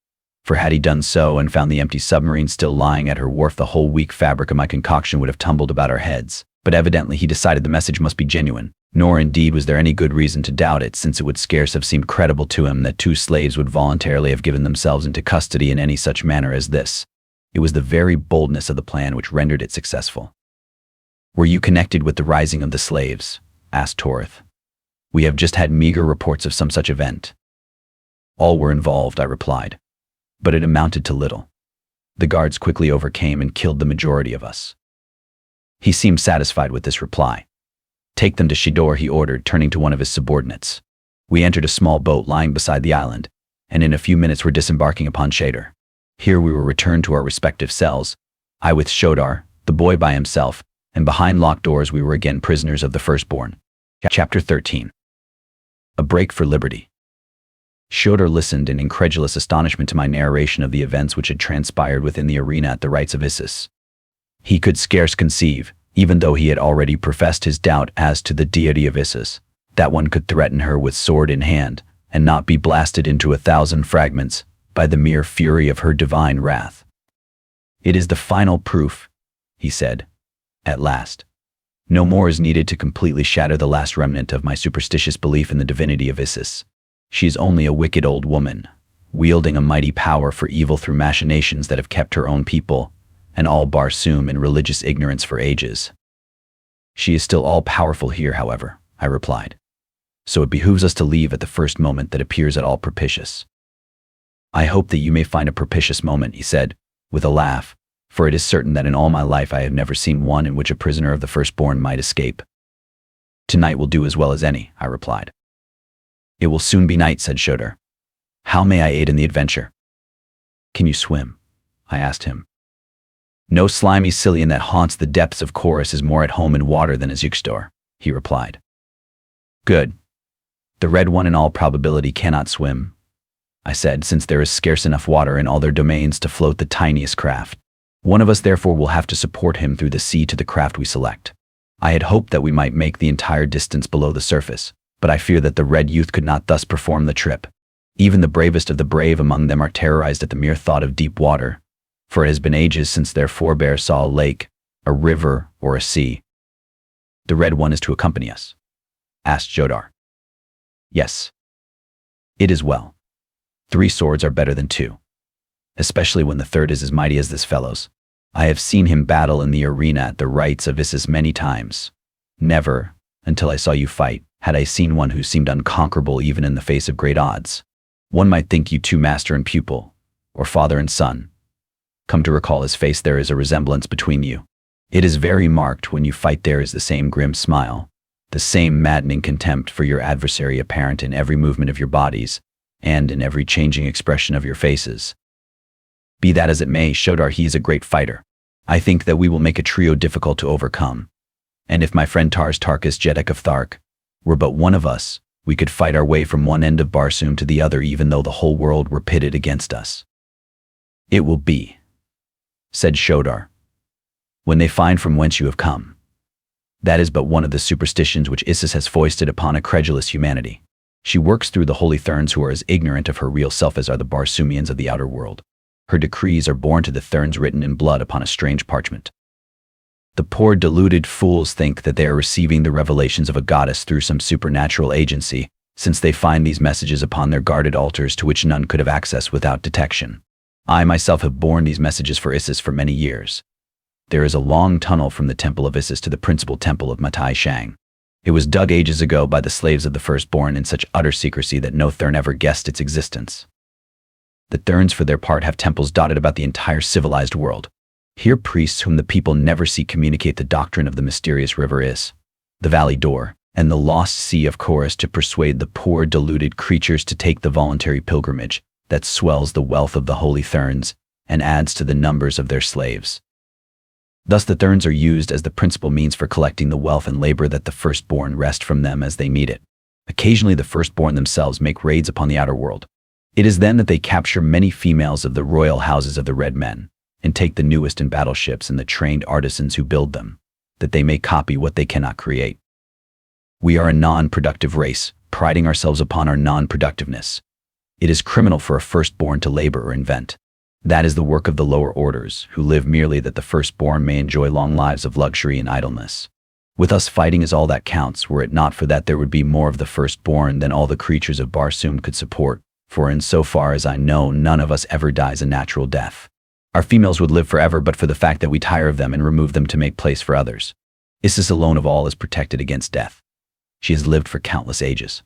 For had he done so and found the empty submarine still lying at her wharf, the whole weak fabric of my concoction would have tumbled about our heads. But evidently he decided the message must be genuine, nor indeed was there any good reason to doubt it, since it would scarce have seemed credible to him that 2 slaves would voluntarily have given themselves into custody in any such manner as this. It was the very boldness of the plan which rendered it successful. "Were you connected with the rising of the slaves?" asked Torth. "We have just had meager reports of some such event." "All were involved," I replied, "but it amounted to little. The guards quickly overcame and killed the majority of us." He seemed satisfied with this reply. "Take them to Shador," he ordered, turning to one of his subordinates. We entered a small boat lying beside the island, and in a few minutes were disembarking upon Shador. Here we were returned to our respective cells, I with Shodar, the boy by himself, and behind locked doors we were again prisoners of the firstborn. Chapter 13. A break for liberty. Shodar listened in incredulous astonishment to my narration of the events which had transpired within the arena at the rites of Isis. He could scarce conceive, even though he had already professed his doubt as to the deity of Isis, that one could threaten her with sword in hand, and not be blasted into 1,000 fragments by the mere fury of her divine wrath. "It is the final proof," he said, at last. "No more is needed to completely shatter the last remnant of my superstitious belief in the divinity of Isis. She is only a wicked old woman, wielding a mighty power for evil through machinations that have kept her own people and all Barsoom in religious ignorance for ages. She is still all-powerful here, however," I replied. "So it behooves us to leave at the first moment that appears at all propitious." "I hope that you may find a propitious moment," he said, with a laugh, "for it is certain that in all my life I have never seen one in which a prisoner of the firstborn might escape." "Tonight will do as well as any," I replied. "It will soon be night," said Shodar. "How may I aid in the adventure?" "Can you swim?" I asked him. "No slimy Scythian that haunts the depths of Chorus is more at home in water than is Yuxtor," he replied. "Good. The Red One in all probability cannot swim," I said, "since there is scarce enough water in all their domains to float the tiniest craft. One of us therefore will have to support him through the sea to the craft we select. I had hoped that we might make the entire distance below the surface, but I fear that the Red Youth could not thus perform the trip. Even the bravest of the brave among them are terrorized at the mere thought of deep water, for it has been ages since their forebears saw a lake, a river, or a sea." "The Red One is to accompany us?" asked Shodar. "Yes." "It is well. 3 swords are better than 2, especially when the third is as mighty as this fellow's. I have seen him battle in the arena at the rites of Isis many times. Never, until I saw you fight, had I seen one who seemed unconquerable even in the face of great odds. One might think you two master and pupil, or father and son. Come to recall his face, there is a resemblance between you. It is very marked. When you fight there is the same grim smile, the same maddening contempt for your adversary apparent in every movement of your bodies, and in every changing expression of your faces. Be that as it may, Shodar, he is a great fighter. I think that we will make a trio difficult to overcome. And if my friend Tarkas Jedek of Thark were but one of us, we could fight our way from one end of Barsoom to the other, even though the whole world were pitted against us. It will be, said Shodar, when they find from whence you have come. That is but one of the superstitions which Isis has foisted upon a credulous humanity. She works through the holy Therns, who are as ignorant of her real self as are the Barsoomians of the outer world. Her decrees are borne to the Therns written in blood upon a strange parchment. The poor deluded fools think that they are receiving the revelations of a goddess through some supernatural agency, since they find these messages upon their guarded altars to which none could have access without detection. I myself have borne these messages for Isis for many years. There is a long tunnel from the temple of Isis to the principal temple of Matai Shang. It was dug ages ago by the slaves of the firstborn in such utter secrecy that no Thern ever guessed its existence. The Therns, for their part, have temples dotted about the entire civilized world. Here priests whom the people never see communicate the doctrine of the mysterious river Is, the valley door, and the lost sea of Chorus to persuade the poor deluded creatures to take the voluntary pilgrimage that swells the wealth of the holy Therns and adds to the numbers of their slaves. Thus the Therns are used as the principal means for collecting the wealth and labor that the firstborn wrest from them as they need it. Occasionally the firstborn themselves make raids upon the outer world. It is then that they capture many females of the royal houses of the Red Men, and take the newest in battleships and the trained artisans who build them, that they may copy what they cannot create. We are a non-productive race, priding ourselves upon our non-productiveness. It is criminal for a firstborn to labor or invent. That is the work of the lower orders, who live merely that the firstborn may enjoy long lives of luxury and idleness. With us, fighting is all that counts. Were it not for that, there would be more of the firstborn than all the creatures of Barsoom could support, for in so far as I know, none of us ever dies a natural death. Our females would live forever but for the fact that we tire of them and remove them to make place for others. Isis alone of all is protected against death. She has lived for countless ages.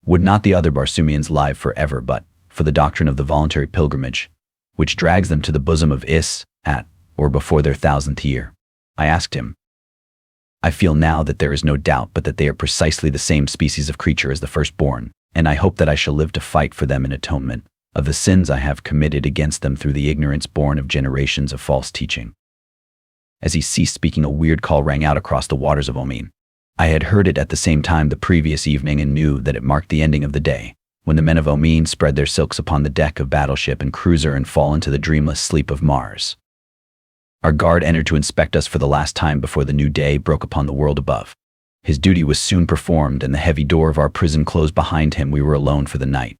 Would not the other Barsoomians live forever but for the doctrine of the voluntary pilgrimage, which drags them to the bosom of Is at or before their 1000th year? I asked him. I feel now that there is no doubt but that they are precisely the same species of creature as the firstborn, and I hope that I shall live to fight for them in atonement of the sins I have committed against them through the ignorance born of generations of false teaching. As he ceased speaking, a weird call rang out across the waters of Omin. I had heard it at the same time the previous evening and knew that it marked the ending of the day, when the men of Omin spread their silks upon the deck of battleship and cruiser and fall into the dreamless sleep of Mars. Our guard entered to inspect us for the last time before the new day broke upon the world above. His duty was soon performed, and the heavy door of our prison closed behind him. We were alone for the night.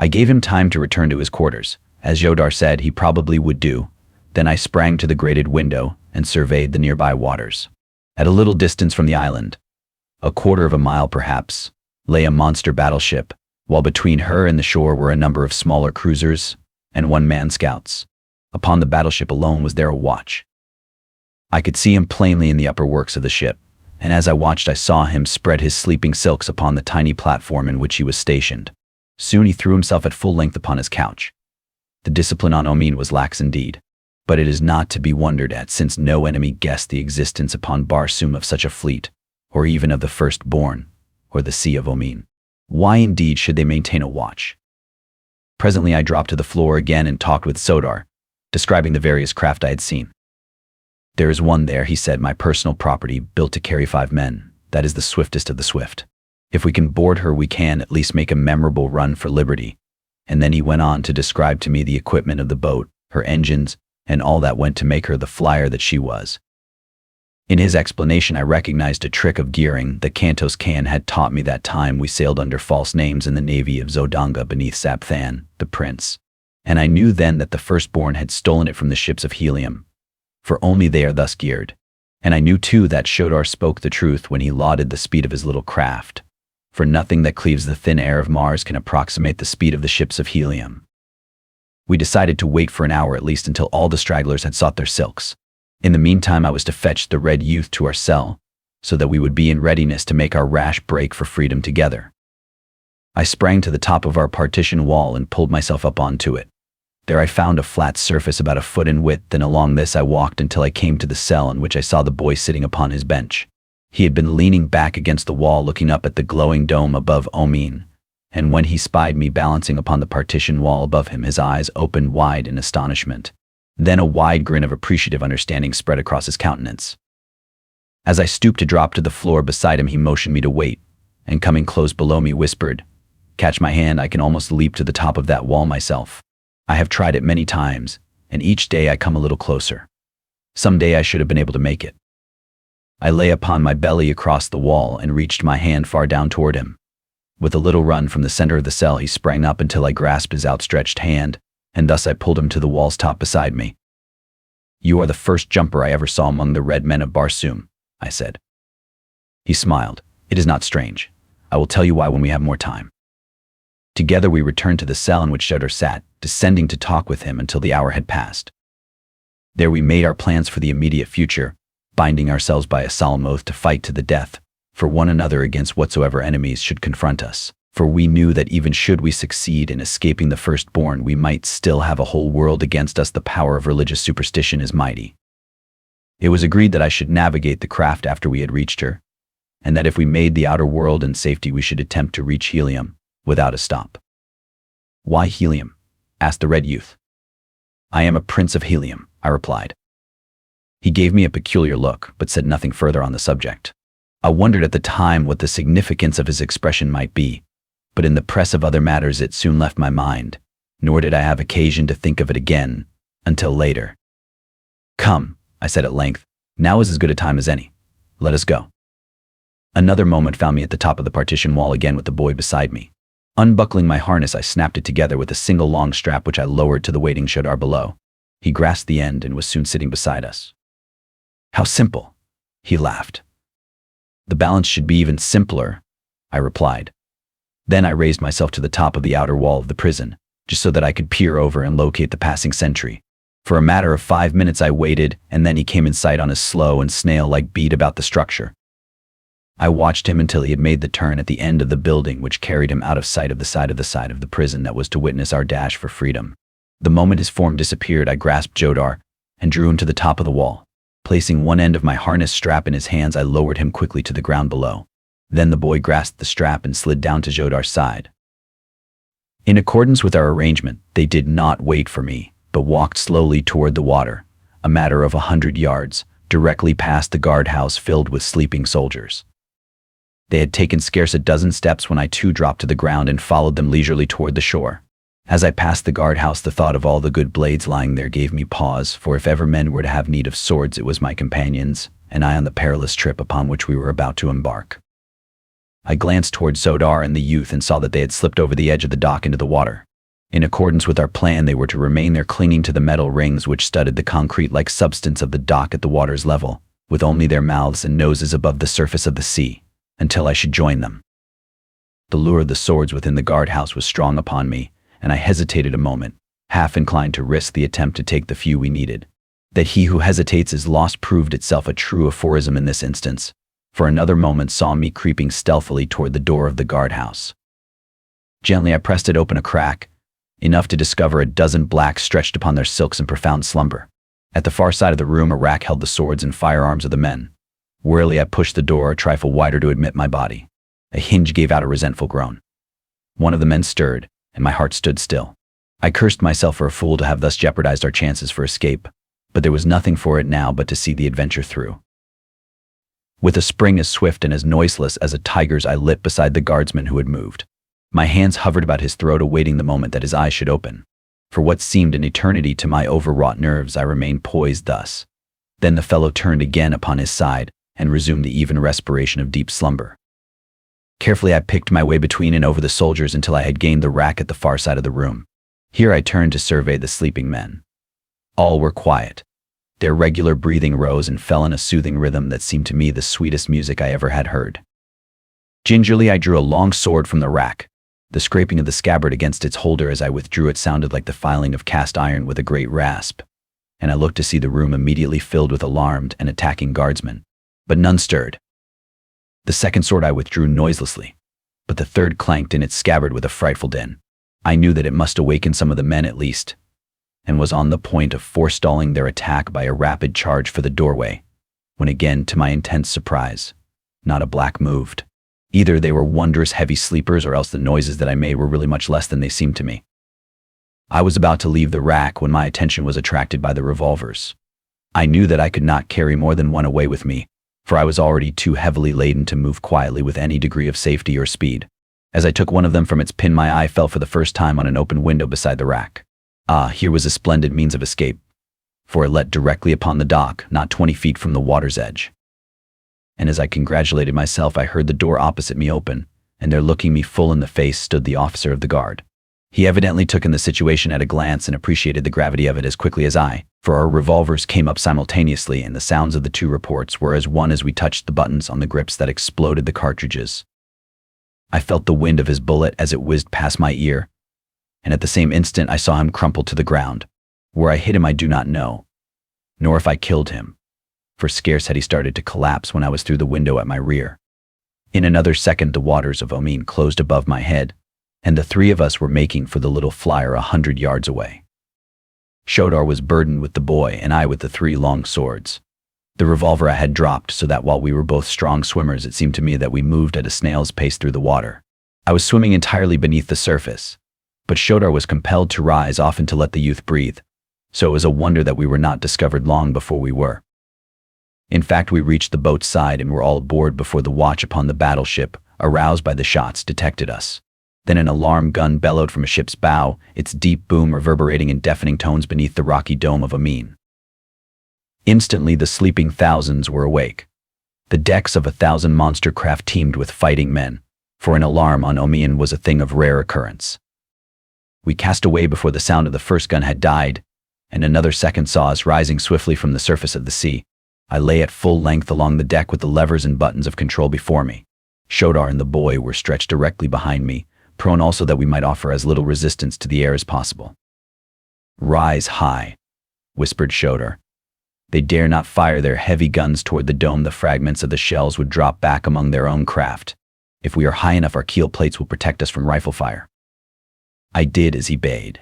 I gave him time to return to his quarters, as Jodar said he probably would do. Then I sprang to the grated window and surveyed the nearby waters. At a little distance from the island, a quarter of a mile perhaps, lay a monster battleship, while between her and the shore were a number of smaller cruisers and one-man scouts. Upon the battleship alone was there a watch. I could see him plainly in the upper works of the ship, and as I watched I saw him spread his sleeping silks upon the tiny platform in which he was stationed. Soon he threw himself at full length upon his couch. The discipline on Omin was lax indeed, but it is not to be wondered at, since no enemy guessed the existence upon Barsoom of such a fleet, or even of the firstborn, or the Sea of Omin. Why indeed should they maintain a watch? Presently I dropped to the floor again and talked with Sodar, describing the various craft I had seen. There is one there, he said, my personal property, built to carry 5 men. That is the swiftest of the swift. If we can board her, we can at least make a memorable run for liberty. And then he went on to describe to me the equipment of the boat, her engines, and all that went to make her the flyer that she was. In his explanation I recognized a trick of gearing that Kantos Kan had taught me that time we sailed under false names in the navy of Zodanga beneath Sapthan, the prince. And I knew then that the firstborn had stolen it from the ships of Helium, for only they are thus geared. And I knew too that Shodar spoke the truth when he lauded the speed of his little craft, for nothing that cleaves the thin air of Mars can approximate the speed of the ships of helium. We decided to wait for an hour at least until all the stragglers had sought their silks. In the meantime, I was to fetch the red youth to our cell, so that we would be in readiness to make our rash break for freedom together. I sprang to the top of our partition wall and pulled myself up onto it. There I found a flat surface about a foot in width, and along this I walked until I came to the cell in which I saw the boy sitting upon his bench. He had been leaning back against the wall looking up at the glowing dome above Omin, and when he spied me balancing upon the partition wall above him, his eyes opened wide in astonishment. Then a wide grin of appreciative understanding spread across his countenance. As I stooped to drop to the floor beside him, he motioned me to wait, and coming close below me whispered, "Catch my hand, I can almost leap to the top of that wall myself. I have tried it many times, and each day I come a little closer. Some day I should have been able to make it." I lay upon my belly across the wall and reached my hand far down toward him. With a little run from the center of the cell, he sprang up until I grasped his outstretched hand, and thus I pulled him to the wall's top beside me. "You are the first jumper I ever saw among the red men of Barsoom," I said. He smiled. "It is not strange. I will tell you why when we have more time." Together we returned to the cell in which Jodar sat, descending to talk with him until the hour had passed. There we made our plans for the immediate future, binding ourselves by a solemn oath to fight to the death for one another against whatsoever enemies should confront us, for we knew that even should we succeed in escaping the firstborn, we might still have a whole world against us. The power of religious superstition is mighty. It was agreed that I should navigate the craft after we had reached her, and that if we made the outer world in safety, we should attempt to reach helium without a stop. "Why helium?" asked the red youth. "I am a prince of helium," I replied. He gave me a peculiar look, but said nothing further on the subject. I wondered at the time what the significance of his expression might be, but in the press of other matters it soon left my mind, nor did I have occasion to think of it again until later. "Come," I said at length, "now is as good a time as any. Let us go." Another moment found me at the top of the partition wall again with the boy beside me. Unbuckling my harness, I snapped it together with a single long strap which I lowered to the waiting Jodar below. He grasped the end and was soon sitting beside us. "How simple," he laughed. "The balance should be even simpler," I replied. Then I raised myself to the top of the outer wall of the prison, just so that I could peer over and locate the passing sentry. For a matter of 5 minutes I waited, and then he came in sight on his slow and snail-like beat about the structure. I watched him until he had made the turn at the end of the building, which carried him out of sight of the side of the prison that was to witness our dash for freedom. The moment his form disappeared, I grasped Jodar and drew him to the top of the wall. Placing one end of my harness strap in his hands, I lowered him quickly to the ground below. Then the boy grasped the strap and slid down to Jodar's side. In accordance with our arrangement, they did not wait for me, but walked slowly toward the water, a matter of 100 yards, directly past the guardhouse filled with sleeping soldiers. They had taken scarce a dozen steps when I too dropped to the ground and followed them leisurely toward the shore. As I passed the guardhouse, the thought of all the good blades lying there gave me pause, for if ever men were to have need of swords, it was my companions, and I on the perilous trip upon which we were about to embark. I glanced toward Jodar and the youth and saw that they had slipped over the edge of the dock into the water. In accordance with our plan, they were to remain there clinging to the metal rings which studded the concrete-like substance of the dock at the water's level, with only their mouths and noses above the surface of the sea, until I should join them. The lure of the swords within the guardhouse was strong upon me, and I hesitated a moment, half inclined to risk the attempt to take the few we needed. That he who hesitates is lost proved itself a true aphorism in this instance, for another moment saw me creeping stealthily toward the door of the guardhouse. Gently I pressed it open a crack, enough to discover a dozen blacks stretched upon their silks in profound slumber. At the far side of the room, a rack held the swords and firearms of the men. Warily I pushed the door a trifle wider to admit my body. A hinge gave out a resentful groan. One of the men stirred, and my heart stood still. I cursed myself for a fool to have thus jeopardized our chances for escape, but there was nothing for it now but to see the adventure through. With a spring as swift and as noiseless as a tiger's, I lit beside the guardsman who had moved. My hands hovered about his throat, awaiting the moment that his eyes should open. For what seemed an eternity to my overwrought nerves, I remained poised thus. Then the fellow turned again upon his side and resumed the even respiration of deep slumber. Carefully I picked my way between and over the soldiers until I had gained the rack at the far side of the room. Here I turned to survey the sleeping men. All were quiet. Their regular breathing rose and fell in a soothing rhythm that seemed to me the sweetest music I ever had heard. Gingerly, I drew a long sword from the rack. The scraping of the scabbard against its holder as I withdrew it sounded like the filing of cast iron with a great rasp, and I looked to see the room immediately filled with alarmed and attacking guardsmen, but none stirred. The second sword I withdrew noiselessly, but the third clanked in its scabbard with a frightful din. I knew that it must awaken some of the men at least, and was on the point of forestalling their attack by a rapid charge for the doorway, when again, to my intense surprise, not a black moved. Either they were wondrous heavy sleepers or else the noises that I made were really much less than they seemed to me. I was about to leave the rack when my attention was attracted by the revolvers. I knew that I could not carry more than one away with me, for I was already too heavily laden to move quietly with any degree of safety or speed. As I took one of them from its pin, my eye fell for the first time on an open window beside the rack. Here was a splendid means of escape, for it let directly upon the dock, not 20 feet from the water's edge. And as I congratulated myself, I heard the door opposite me open, and there, looking me full in the face, stood the officer of the guard. He evidently took in the situation at a glance and appreciated the gravity of it as quickly as I, for our revolvers came up simultaneously, and the sounds of the two reports were as one as we touched the buttons on the grips that exploded the cartridges. I felt the wind of his bullet as it whizzed past my ear, and at the same instant I saw him crumple to the ground. Where I hit him I do not know, nor if I killed him, for scarce had he started to collapse when I was through the window at my rear. In another second the waters of Omin closed above my head, and the three of us were making for the little flyer 100 yards away. Shodar was burdened with the boy and I with the three long swords. The revolver I had dropped, so that while we were both strong swimmers it seemed to me that we moved at a snail's pace through the water. I was swimming entirely beneath the surface, but Shodar was compelled to rise often to let the youth breathe, so it was a wonder that we were not discovered long before we were. In fact, we reached the boat's side and were all aboard before the watch upon the battleship, aroused by the shots, detected us. Then an alarm gun bellowed from a ship's bow, its deep boom reverberating in deafening tones beneath the rocky dome of Amin. Instantly the sleeping thousands were awake. The decks of 1,000 monster craft teemed with fighting men, for an alarm on Omian was a thing of rare occurrence. We cast away before the sound of the first gun had died, and another second saw us rising swiftly from the surface of the sea. I lay at full length along the deck with the levers and buttons of control before me. Shodar and the boy were stretched directly behind me, prone also that we might offer as little resistance to the air as possible. "Rise high," whispered Shodar. "They dare not fire their heavy guns toward the dome. The fragments of the shells would drop back among their own craft. If we are high enough, our keel plates will protect us from rifle fire." I did as he bade.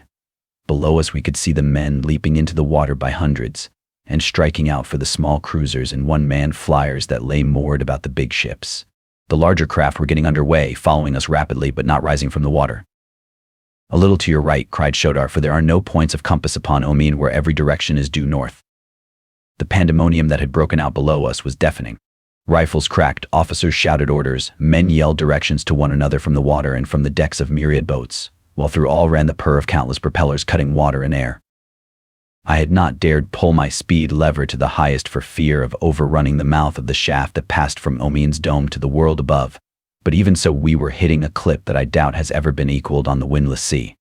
Below us we could see the men leaping into the water by hundreds, and striking out for the small cruisers and one-man flyers that lay moored about the big ships. The larger craft were getting under way, following us rapidly but not rising from the water. "A little to your right," cried Shodar, "for there are no points of compass upon Omin where every direction is due north." The pandemonium that had broken out below us was deafening. Rifles cracked, officers shouted orders, men yelled directions to one another from the water and from the decks of myriad boats, while through all ran the purr of countless propellers cutting water and air. I had not dared pull my speed lever to the highest for fear of overrunning the mouth of the shaft that passed from Omin's dome to the world above, but even so we were hitting a clip that I doubt has ever been equaled on the windless sea.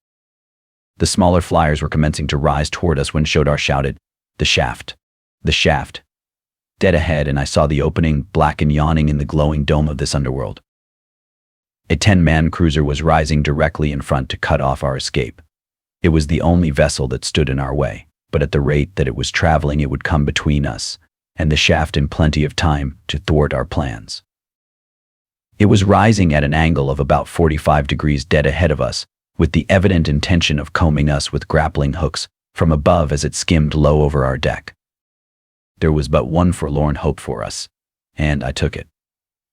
The smaller flyers were commencing to rise toward us when Shodar shouted, "The shaft! The shaft!" Dead ahead, and I saw the opening, black and yawning in the glowing dome of this underworld. A 10-man cruiser was rising directly in front to cut off our escape. It was the only vessel that stood in our way, but at the rate that it was traveling it would come between us and the shaft in plenty of time to thwart our plans. It was rising at an angle of about 45 degrees dead ahead of us, with the evident intention of combing us with grappling hooks from above as it skimmed low over our deck. There was but one forlorn hope for us, and I took it.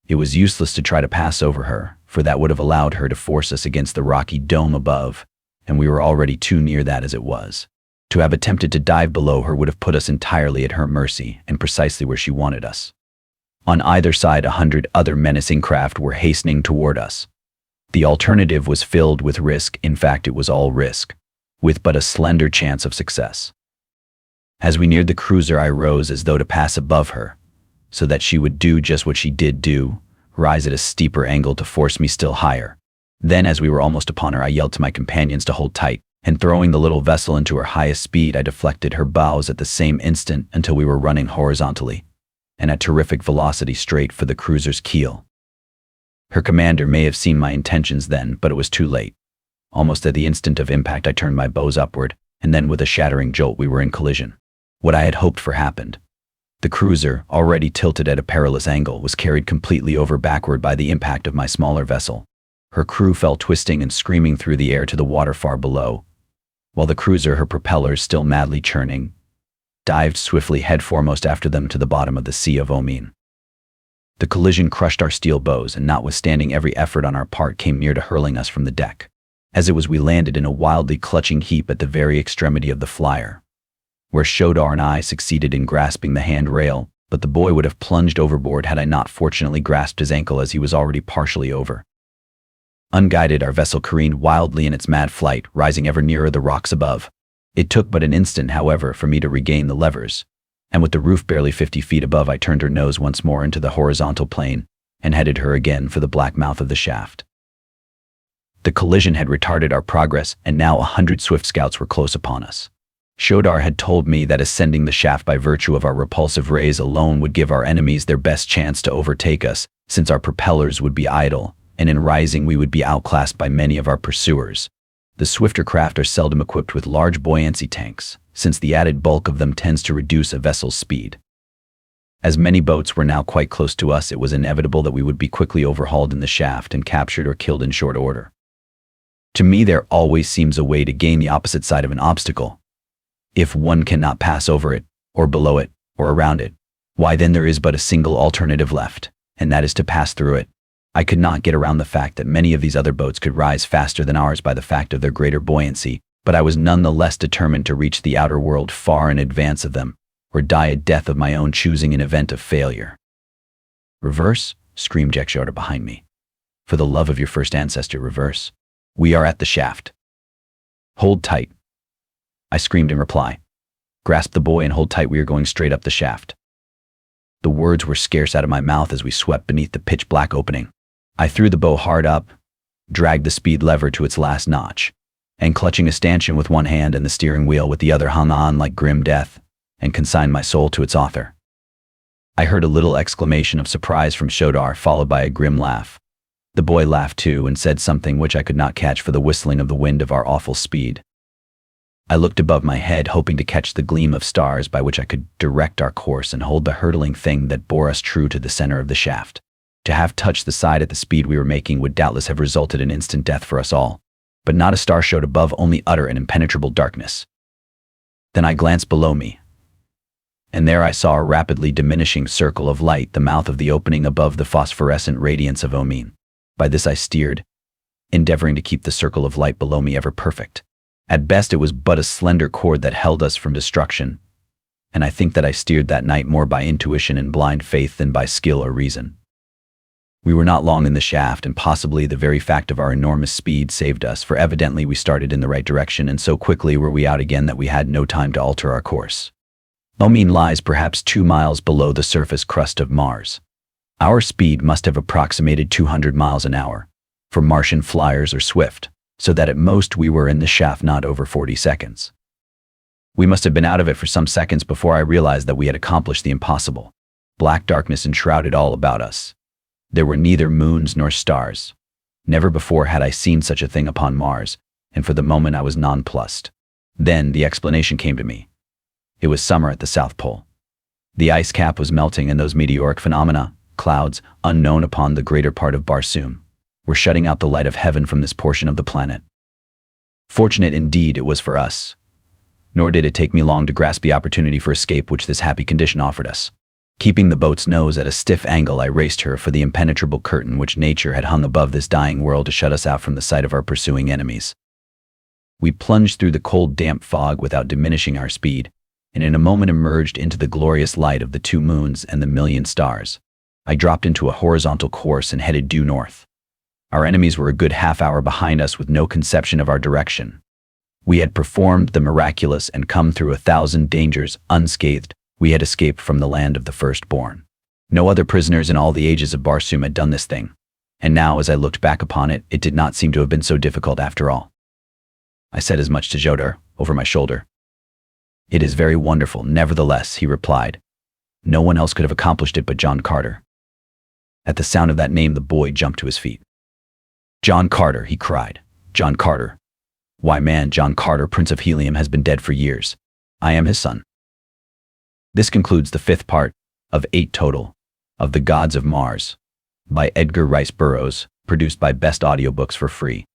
It was useless to try to pass over her, for that would have allowed her to force us against the rocky dome above, and we were already too near that as it was. To have attempted to dive below her would have put us entirely at her mercy and precisely where she wanted us. On either side 100 other menacing craft were hastening toward us. The alternative was filled with risk. In fact, it was all risk, with but a slender chance of success. As we neared the cruiser I rose as though to pass above her, so that she would do just what she did do, rise at a steeper angle to force me still higher. Then as we were almost upon her I yelled to my companions to hold tight, and throwing the little vessel into her highest speed I deflected her bows at the same instant until we were running horizontally, and at terrific velocity straight for the cruiser's keel. Her commander may have seen my intentions then, but it was too late. Almost at the instant of impact, I turned my bows upward, and then with a shattering jolt we were in collision. What I had hoped for happened. The cruiser, already tilted at a perilous angle, was carried completely over backward by the impact of my smaller vessel. Her crew fell twisting and screaming through the air to the water far below, while the cruiser, her propellers still madly churning, dived swiftly headforemost after them to the bottom of the Sea of Omin. The collision crushed our steel bows, and notwithstanding every effort on our part, came near to hurling us from the deck. As it was, we landed in a wildly clutching heap at the very extremity of the flyer, where Shodar and I succeeded in grasping the handrail, but the boy would have plunged overboard had I not fortunately grasped his ankle, as he was already partially over. Unguided, our vessel careened wildly in its mad flight, rising ever nearer the rocks above. It took but an instant, however, for me to regain the levers, and with the roof barely 50 feet above, I turned her nose once more into the horizontal plane and headed her again for the black mouth of the shaft. The collision had retarded our progress, and now 100 swift scouts were close upon us. Shodar had told me that ascending the shaft by virtue of our repulsive rays alone would give our enemies their best chance to overtake us, since our propellers would be idle, and in rising we would be outclassed by many of our pursuers. The swifter craft are seldom equipped with large buoyancy tanks, since the added bulk of them tends to reduce a vessel's speed. As many boats were now quite close to us, it was inevitable that we would be quickly overhauled in the shaft and captured or killed in short order. To me, there always seems a way to gain the opposite side of an obstacle. If one cannot pass over it, or below it, or around it, why then there is but a single alternative left, and that is to pass through it. I could not get around the fact that many of these other boats could rise faster than ours by the fact of their greater buoyancy, but I was none the less determined to reach the outer world far in advance of them, or die a death of my own choosing in event of failure. "Reverse!" screamed Edgar behind me. "For the love of your first ancestor, reverse. We are at the shaft." "Hold tight," I screamed in reply. "Grasp the buoy and hold tight, we are going straight up the shaft." The words were scarce out of my mouth as we swept beneath the pitch-black opening. I threw the bow hard up, dragged the speed lever to its last notch, and clutching a stanchion with one hand and the steering wheel with the other, hung on like grim death, and consigned my soul to its author. I heard a little exclamation of surprise from Shodar, followed by a grim laugh. The boy laughed too, and said something which I could not catch for the whistling of the wind of our awful speed. I looked above my head, hoping to catch the gleam of stars by which I could direct our course and hold the hurtling thing that bore us true to the center of the shaft. To have touched the side at the speed we were making would doubtless have resulted in instant death for us all, but not a star showed above, only utter and impenetrable darkness. Then I glanced below me, and there I saw a rapidly diminishing circle of light, the mouth of the opening above the phosphorescent radiance of Omin. By this I steered, endeavoring to keep the circle of light below me ever perfect. At best it was but a slender cord that held us from destruction, and I think that I steered that night more by intuition and blind faith than by skill or reason. We were not long in the shaft, and possibly the very fact of our enormous speed saved us, for evidently we started in the right direction, and so quickly were we out again that we had no time to alter our course. Omin lies perhaps 2 miles below the surface crust of Mars. Our speed must have approximated 200 miles an hour, for Martian flyers are swift, so that at most we were in the shaft not over 40 seconds. We must have been out of it for some seconds before I realized that we had accomplished the impossible. Black darkness enshrouded all about us. There were neither moons nor stars. Never before had I seen such a thing upon Mars, and for the moment I was nonplussed. Then the explanation came to me. It was summer at the South Pole. The ice cap was melting, and those meteoric phenomena, clouds, unknown upon the greater part of Barsoom, were shutting out the light of heaven from this portion of the planet. Fortunate indeed it was for us. Nor did it take me long to grasp the opportunity for escape which this happy condition offered us. Keeping the boat's nose at a stiff angle, I raced her for the impenetrable curtain which nature had hung above this dying world to shut us out from the sight of our pursuing enemies. We plunged through the cold, damp fog without diminishing our speed, and in a moment emerged into the glorious light of the 2 moons and the million stars. I dropped into a horizontal course and headed due north. Our enemies were a good half-hour behind us, with no conception of our direction. We had performed the miraculous and come through 1,000 dangers unscathed. We had escaped from the land of the firstborn. No other prisoners in all the ages of Barsoom had done this thing, and now as I looked back upon it, it did not seem to have been so difficult after all. I said as much to Shodar, over my shoulder. "It is very wonderful, nevertheless," he replied. "No one else could have accomplished it but John Carter." At the sound of that name, the boy jumped to his feet. "John Carter," he cried. "John Carter. Why, man, John Carter, Prince of Helium, has been dead for years. I am his son." This concludes the 5th part of 8 total of The Gods of Mars by Edgar Rice Burroughs, produced by Best Audiobooks for free.